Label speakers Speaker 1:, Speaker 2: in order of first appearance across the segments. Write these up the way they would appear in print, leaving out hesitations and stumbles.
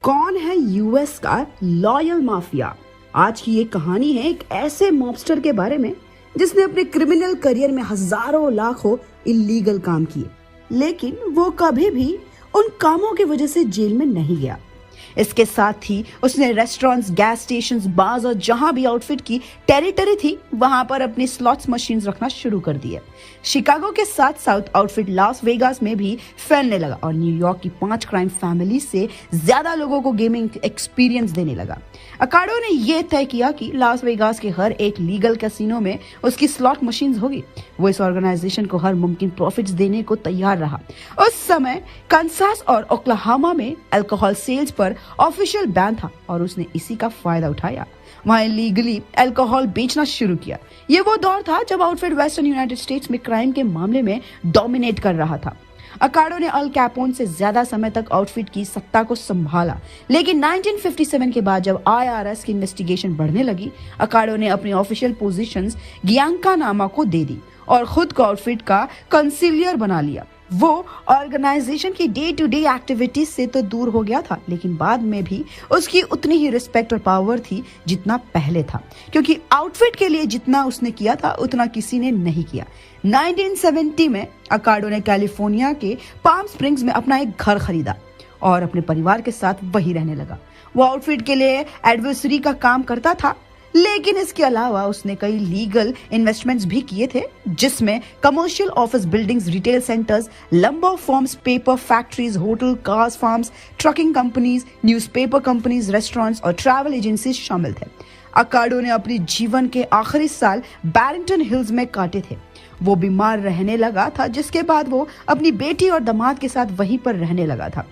Speaker 1: कौन है यूएस का लॉयल माफिया? आज की ये कहानी है एक ऐसे मॉबस्टर के बारे में जिसने अपने क्रिमिनल करियर में हजारों लाखों इलीगल काम किए, लेकिन वो कभी भी उन कामों की वजह से जेल में नहीं गया। इसके साथ ही उसने रेस्टोरेंट्स, गैस स्टेशंस, बार्स और जहां भी आउटफिट की टेरिटरी थी वहां पर अपनी स्लॉट्स मशीन्स रखना शुरू कर दिए। शिकागो के साथ साउथ आउटफिट लास वेगास में भी फैलने लगा और न्यूयॉर्क की 5 क्राइम फैमिली से ज्यादा लोगों को गेमिंग एक्सपीरियंस देने लगा। अकाडो ने यह तय किया कि लास वेगास के हर एक लीगल कैसीनो में उसकी स्लॉट मशीन्स होगी। वो इस ऑर्गेनाइजेशन को हर मुमकिन प्रॉफिट्स देने को तैयार रहा। उस समय कंसास और ओक्लाहोमा में अल्कोहल सेल्स पर ऑफिशियल बैन था और उसने इसी का फायदा उठाया। वहां इलीगली अल्कोहल बेचना शुरू किया। ये वो दौर था जब आउटफिट वेस्टर्न यूनाइटेड स्टेट्स में क्राइम के मामले में डोमिनेट कर रहा था। अकाडो ने अल कैपोन से ज्यादा समय तक आउटफिट की सत्ता को संभाला, लेकिन 1957 के बाद जब आईआरएस की इन्वेस्टिगेशन बढ़ने लगी, अकाडो ने अपनी ऑफिशियल पोजीशंस गियांकानामा को दे दी और खुद को आउटफिट का कंसीलियर बना लिया। वो ऑर्गेनाइजेशन की डे टू डे एक्टिविटीज से तो दूर हो गया था, लेकिन बाद में भी उसकी उतनी ही रिस्पेक्ट और पावर थी जितना पहले था, क्योंकि आउटफिट के लिए जितना उसने किया था उतना किसी ने नहीं किया। 1970 में अकाडो ने कैलिफोर्निया के पाम स्प्रिंग्स में अपना एक घर खरीदा और अपने परिवार के साथ वहीं रहने लगा। वो आउटफिट के लिए एडवर्सरी का काम करता था, लेकिन इसके अलावा उसने कई लीगल इन्वेस्टमेंट्स भी किए थे, जिसमें commercial office buildings, retail centres, lumber farms, paper factories, hotel, cars farms, trucking companies, newspaper companies, restaurants और ट्रैवल एजेंसीज शामिल थे। अकाडो ने अपने जीवन के आखिरी साल बैरिंगटन हिल्स में काटे थे। वो बीमार रहने लगा था, जिसके बाद वो अपनी बेटी और दामाद के साथ वहीं पर रहने लगा था।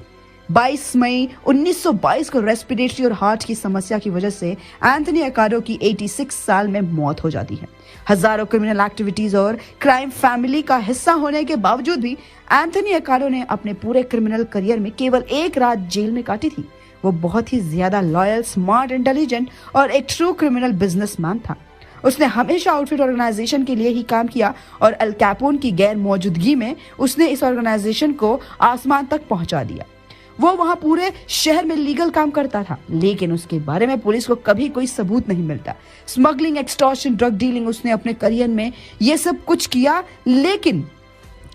Speaker 1: 22 मई 1922 को रेस्पिरेटरी और हार्ट की समस्या की वजह से एंथनी अकाडो की 86 साल में मौत हो जाती है। हजारों क्रिमिनल एक्टिविटीज और क्राइम फैमिली का हिस्सा होने के बावजूद भी एंथनी अकाडो ने अपने पूरे क्रिमिनल करियर में केवल एक रात जेल में काटी थी। वो बहुत ही ज्यादा लॉयल, स्मार्ट, इंटेलिजेंट और एक ट्रू क्रिमिनल बिजनेसमैन था। उसने हमेशा आउटफिट ऑर्गेनाइजेशन के लिए ही काम किया और अल कैपोन की गैर मौजूदगी में उसने इस ऑर्गेनाइजेशन को आसमान तक पहुंचा दिया। वो वहां पूरे शहर में लीगल काम करता था, लेकिन उसके बारे में पुलिस को कभी कोई सबूत नहीं मिलता। स्मगलिंग, एक्सटॉर्शन, ड्रग डीलिंग, उसने अपने करियर में ये सब कुछ किया, लेकिन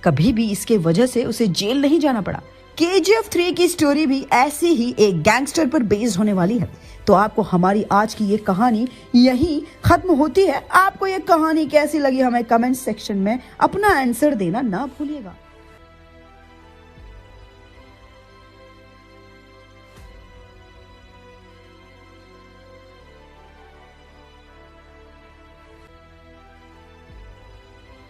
Speaker 1: कभी भी इसके वजह से उसे जेल नहीं जाना पड़ा। KGF 3 की स्टोरी भी ऐसी ही एक गैंगस्टर पर बेस्ड होने वाली है। तो आपको हमारी आज की ये कहानी यहीं खत्म होती है। आपको ये कहानी कैसी लगी हमें कमेंट सेक्शन में अपना आंसर देना ना भूलिएगा।